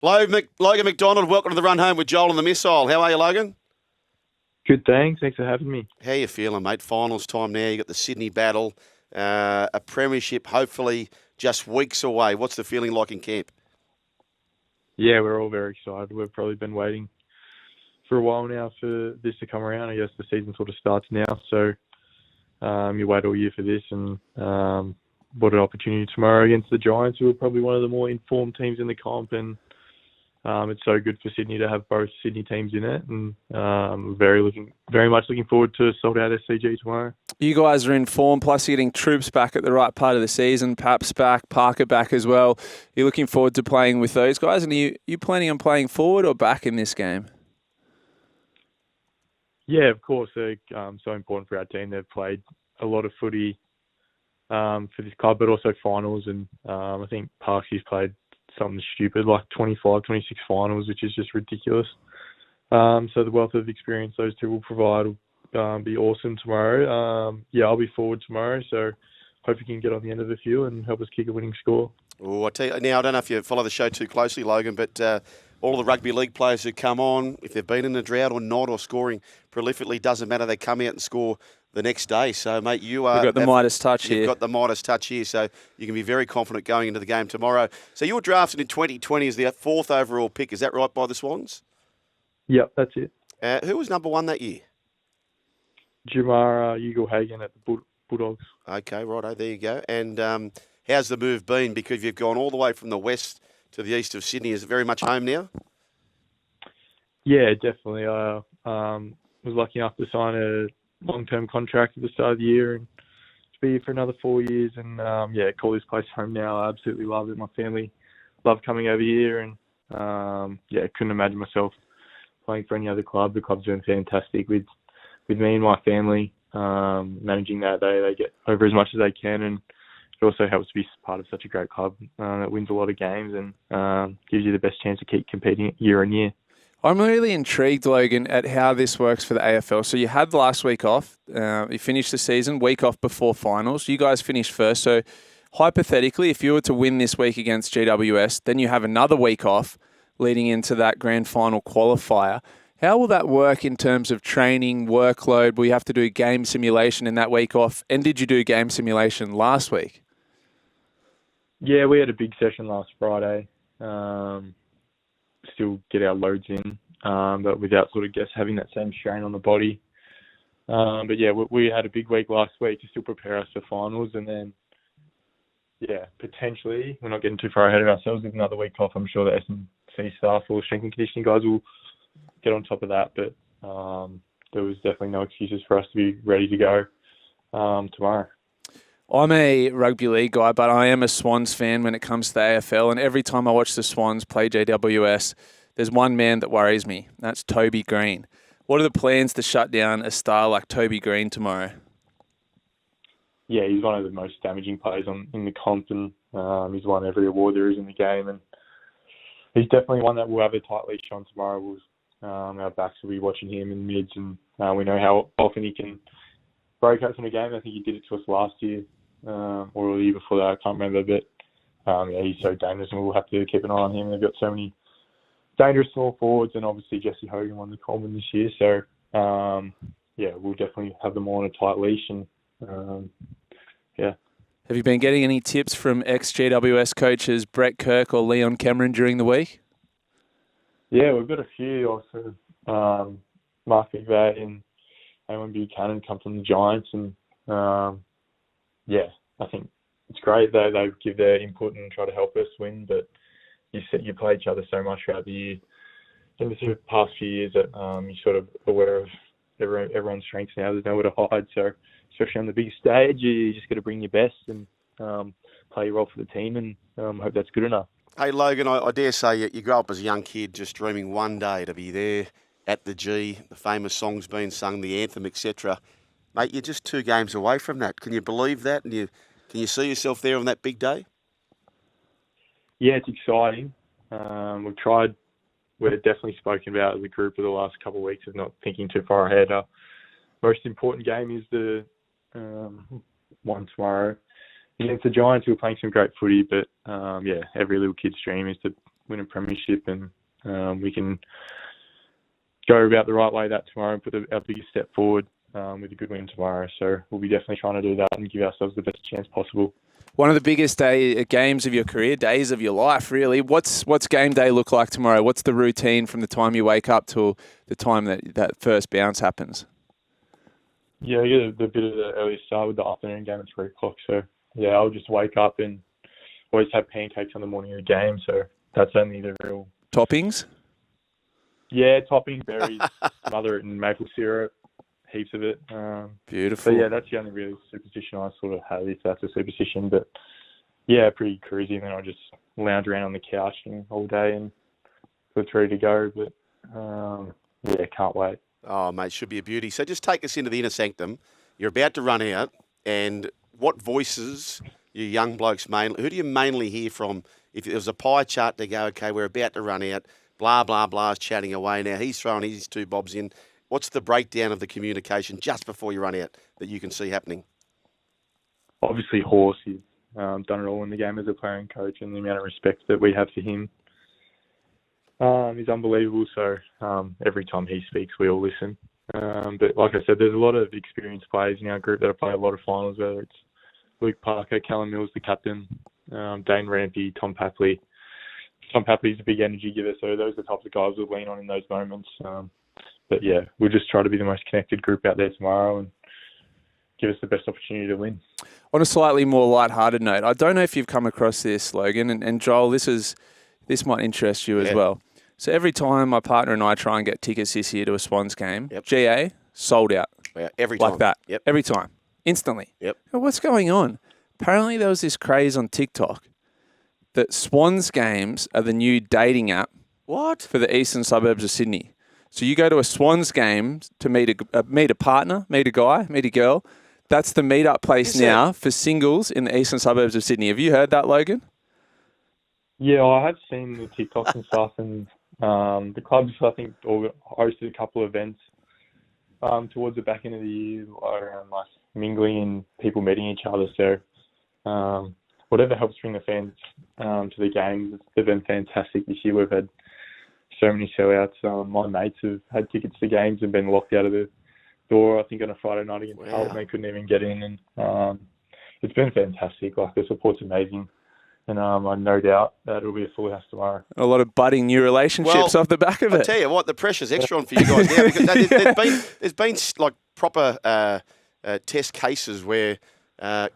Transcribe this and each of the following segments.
Logan McDonald, welcome to the Run Home with Joel and the Missile. How are you, Logan? Good, thanks. Thanks for having me. How you feeling, mate? Finals time now. You got the Sydney battle, a premiership, hopefully just weeks away. What's the feeling like in camp? Yeah, we're all very excited. We've probably been waiting for a while now for this to come around. I guess the season sort of starts now, so you wait all year for this, and what an opportunity tomorrow against the Giants, who are probably one of the more informed teams in the comp, and it's so good for Sydney to have both Sydney teams in it, and very much looking forward to a sold-out SCG tomorrow. You guys are in form, plus you're getting Troops back at the right part of the season, Paps back, Parker back as well. You're looking forward to playing with those guys, and are you planning on playing forward or back in this game? Yeah, of course. They're so important for our team. They've played a lot of footy for this club, but also finals, and I think Parksy's played something stupid like 25, 26 finals, which is just ridiculous. So the wealth of experience those two will provide will be awesome tomorrow. I'll be forward tomorrow, so hope you can get on the end of a few and help us kick a winning score. Oh, I tell you, now I don't know if you follow the show too closely, Logan, but all the rugby league players who come on, if they've been in a drought or not, or scoring prolifically, doesn't matter. They come out and score the next day. So, mate, you've got the Midas touch here. You've got the Midas touch here, so you can be very confident going into the game tomorrow. So you were drafted in 2020 as the 4th overall pick. Is that right, by the Swans? Yep, that's it. Who was number 1 that year? Jamara Ugle-Hagan at the Bulldogs. Okay, righto, there you go. And how's the move been? Because you've gone all the way from the west to the east of Sydney. Is it very much home now? Yeah, definitely. I was lucky enough to sign a long-term contract at the start of the year and to be here for another 4 years. And call this place home now. I absolutely love it. My family love coming over here, and couldn't imagine myself playing for any other club. The club's doing fantastic with me and my family. Managing that, they get over as much as they can, and it also helps to be part of such a great club that wins a lot of games and gives you the best chance to keep competing year on year. I'm really intrigued, Logan, at how this works for the AFL. So you had last week off. You finished the season, week off before finals. You guys finished first. So hypothetically, if you were to win this week against GWS, then you have another week off leading into that grand final qualifier. How will that work in terms of training, workload? Will you have to do game simulation in that week off? And did you do game simulation last week? Yeah, we had a big session last Friday. Still get our loads in, but without sort of having that same strain on the body. We had a big week last week to still prepare us for finals, and then, potentially, we're not getting too far ahead of ourselves with another week off. I'm sure the S&C staff or strength and conditioning guys will get on top of that, but there was definitely no excuses for us to be ready to go tomorrow. I'm a rugby league guy, but I am a Swans fan when it comes to the AFL, and every time I watch the Swans play GWS, there's one man that worries me. That's Toby Green. What are the plans to shut down a star like Toby Green tomorrow? Yeah, he's one of the most damaging players in the comp, and he's won every award there is in the game, and he's definitely one that will have a tight leash on tomorrow. Our backs will be watching him in mids, and we know how often he can break out from the game. I think he did it to us last year, or the year before that, I can't remember, but he's so dangerous, and we'll have to keep an eye on him. They've got so many dangerous small forwards, and obviously Jesse Hogan won the Coleman this year, so we'll definitely have them all on a tight leash, and Have you been getting any tips from ex-GWS coaches Brett Kirk or Leon Cameron during the week? Yeah, we've got a few. Also, Mark McVeigh and Eamon Buchanan come from the Giants, and I think it's great. They give their input and try to help us win, but you play each other so much throughout the year. In the past few years, that you're sort of aware of everyone's strengths now. There's nowhere to hide. So especially on the big stage, you just got to bring your best and play your role for the team, and hope that's good enough. Hey, Logan, I dare say you grew up as a young kid just dreaming one day to be there at the G, the famous songs being sung, the anthem, etc. Mate, you're just 2 games away from that. Can you believe that? And can you see yourself there on that big day? Yeah, it's exciting. We've definitely spoken about as a group for the last couple of weeks of not thinking too far ahead. Our most important game is the one tomorrow against the Giants. We're playing some great footy, but every little kid's dream is to win a premiership, and we can go about the right way that tomorrow and put our biggest step forward with a good win tomorrow. So we'll be definitely trying to do that and give ourselves the best chance possible. One of the biggest games of your career, days of your life, really. What's game day look like tomorrow? What's the routine from the time you wake up till the time that first bounce happens? Yeah, I get a bit of the early start with the afternoon game at 3 o'clock. So, yeah, I'll just wake up and always have pancakes on the morning of the game. So that's only the real... Toppings? Yeah, topping, berries, smother it in maple syrup, heaps of it. Beautiful. But yeah, that's the only real superstition I sort of have, if that's a superstition. But yeah, pretty cruisy. And then I just lounge around on the couch all day and it's ready to go. But yeah, can't wait. Oh, mate, should be a beauty. So just take us into the inner sanctum. You're about to run out, and what voices, you young blokes mainly, who do you mainly hear from? If there was a pie chart to go, okay, we're about to run out, blah, blah, blah, is chatting away now. He's throwing his 2 bobs in. What's the breakdown of the communication just before you run out that you can see happening? Obviously, Horse. He's done it all in the game as a player and coach, and the amount of respect that we have for him is unbelievable. So every time he speaks, we all listen. But like I said, there's a lot of experienced players in our group that have played a lot of finals, whether it's Luke Parker, Callum Mills, the captain, Dane Rampy, Tom Papley. Tom Papley's a big energy giver, so those are the types of guys we'll lean on in those moments. But yeah, we'll just try to be the most connected group out there tomorrow and give us the best opportunity to win. On a slightly more light-hearted note, I don't know if you've come across this, Logan, and Joel, this might interest you as well. So every time my partner and I try and get tickets this year to a Swans game, GA, sold out. Yeah, every time. Like that. Yep. Every time. Instantly. Yep. Now, what's going on? Apparently there was this craze on TikTok that Swans games are the new dating app. What? For the Eastern Suburbs of Sydney. So you go to a Swans game to meet a partner, meet a guy, meet a girl. That's the meet-up place now for singles in the Eastern Suburbs of Sydney. Have you heard that, Logan? Yeah, I have seen the TikToks and stuff, and the clubs, I think, hosted a couple of events towards the back end of the year around like mingling and people meeting each other. So whatever helps bring the fans to the games, they've been fantastic this year. We've had so many sellouts. My mates have had tickets to games and been locked out of the door, I think, on a Friday night against Carlton. They couldn't even get in. And it's been fantastic. Like, the support's amazing. And I've no doubt that it'll be a full house tomorrow. A lot of budding new relationships off the back of it. I tell you what, the pressure's extra on for you guys now, because there's been like proper test cases where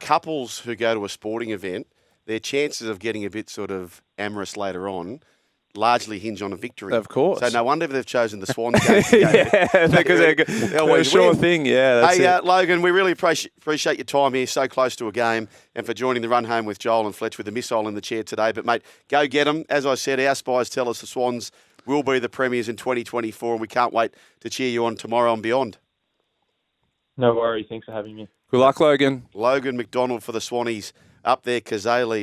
couples who go to a sporting event, their chances of getting a bit sort of amorous later on largely hinge on a victory. Of course. So no wonder they've chosen the Swans game. Because they're a sure thing. Yeah, that's it. Logan, we really appreciate your time here, so close to a game, and for joining the run home with Joel and Fletch with the missile in the chair today. But, mate, go get them. As I said, our spies tell us the Swans will be the premiers in 2024, and we can't wait to cheer you on tomorrow and beyond. No worries. Thanks for having me. Good luck, Logan. Logan McDonald for the Swannies up there, Kazali.